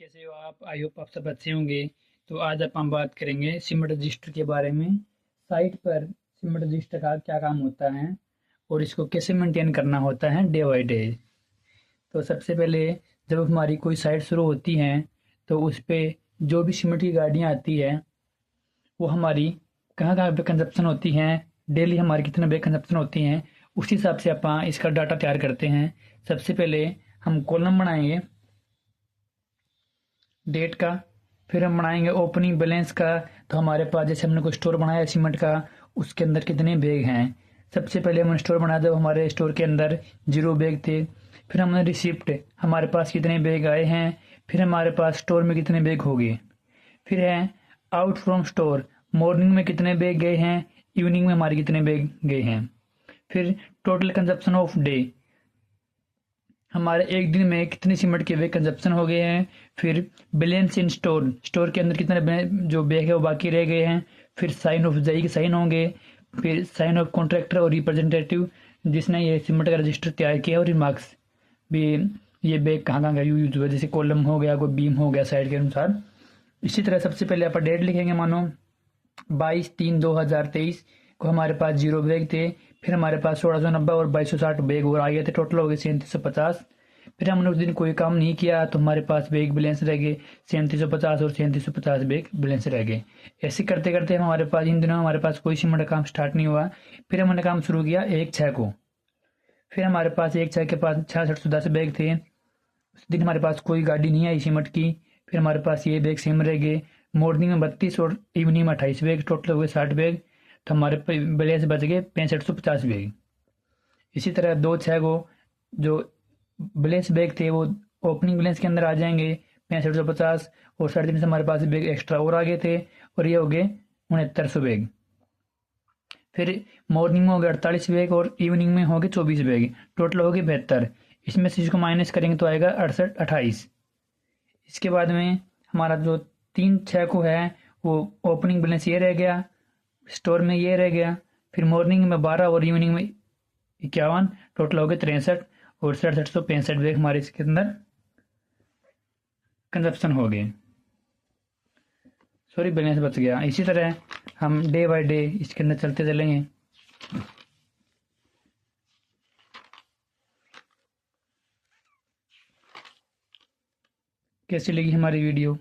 कैसे हो आप? आई होप आप सब अच्छे होंगे। तो आज हम बात करेंगे सीमेंट रजिस्टर के बारे में। साइट पर सीमेंट रजिस्टर का क्या काम होता है और इसको कैसे मेंटेन करना होता है डे बाय डे। तो सबसे पहले जब हमारी कोई साइट शुरू होती है तो उस पे जो भी सीमेंट की गाड़ियाँ आती है वो हमारी कहाँ कहाँ पे कंजप्शन होती हैं, डेली हमारी कितने बैग कंजप्शन होती हैं, उस हिसाब से अपन इसका डाटा तैयार करते हैं। सबसे पहले हम कॉलम बनाएंगे डेट का, फिर हम बनाएंगे ओपनिंग बैलेंस का। तो हमारे पास जैसे हमने कोई स्टोर बनाया सीमेंट का, उसके अंदर कितने बैग हैं। सबसे पहले हमने स्टोर बनाया जब हमारे स्टोर के अंदर 0 बैग थे। फिर हमने रिसिप्ट, हमारे पास कितने बैग आए हैं। फिर हमारे पास स्टोर में कितने बैग हो गए। फिर है आउट फ्रॉम स्टोर, मॉर्निंग में कितने बैग गए हैं, इवनिंग में हमारे कितने बैग गए हैं। फिर टोटल कंजप्शन ऑफ डे, हमारे एक दिन में कितने सीमेंट के बैग कंजप्शन हो गए हैं। फिर बैलेंस इन स्टोर, स्टोर के अंदर कितने जो बैग है वो बाकी रह गए हैं। फिर साइन ऑफ जाई के साइन होंगे। फिर साइन ऑफ कॉन्ट्रैक्टर और रिप्रेजेंटेटिव जिसने ये सीमेंट का रजिस्टर तैयार किया, और रिमार्क्स भी, ये बैग कहाँ कहाँ का यूज हुआ, जैसे कॉलम हो गया, कोई बीम हो गया साइड के अनुसार। इसी तरह सबसे पहले आप डेट लिखेंगे, मानो 22/3/2023 को हमारे पास 0 बैग थे। फिर हमारे पास 1690 और 2260 बैग और आ गए थे, टोटल हो गए 3750। फिर हमने उस दिन कोई काम नहीं किया तो हमारे पास बैग बैलेंस रह गए 3750 और 3750 बैग बैलेंस रह गए। ऐसे करते करते हमारे पास इन दिनों हमारे पास कोई सीमेंट का काम स्टार्ट नहीं हुआ। फिर हमने काम शुरू किया 1/6 को। फिर हमारे पास 1/6 के पास 6610 बैग थे। उस दिन हमारे पास कोई गाड़ी नहीं आई सीमेंट की। फिर हमारे पास ये बैग सेम रह गए। मॉर्निंग में 32 और इवनिंग में 28 बैग, टोटल हुए 60 बैग। तो हमारे बैलेंस बच गए 6550 बैग। इसी तरह 2/6 को जो बैलेंस बैग थे वो ओपनिंग बैलेंस के अंदर आ जाएंगे 6550, और 350 हमारे पास बैग एक्स्ट्रा और आ गए थे, और ये हो गए 6900 बैग। फिर मॉर्निंग में हो गए 48 बैग और इवनिंग में हो गए 24 बैग, टोटल हो गए 72। इसमें से इसको माइनस करेंगे तो आएगा 68 28। इसके बाद में हमारा जो 3/6 को है वो ओपनिंग बैलेंस ये रह गया, स्टोर में ये रह गया। फिर मॉर्निंग में 12 और इवनिंग में 51, टोटल हो गए 63, और 6765 बैग हमारे इसके अंदर कंजप्शन हो गए। सॉरी, बैलेंस बच गया। इसी तरह हम डे बाय डे इसके अंदर चलते चलेंगे। कैसी लगी हमारी वीडियो?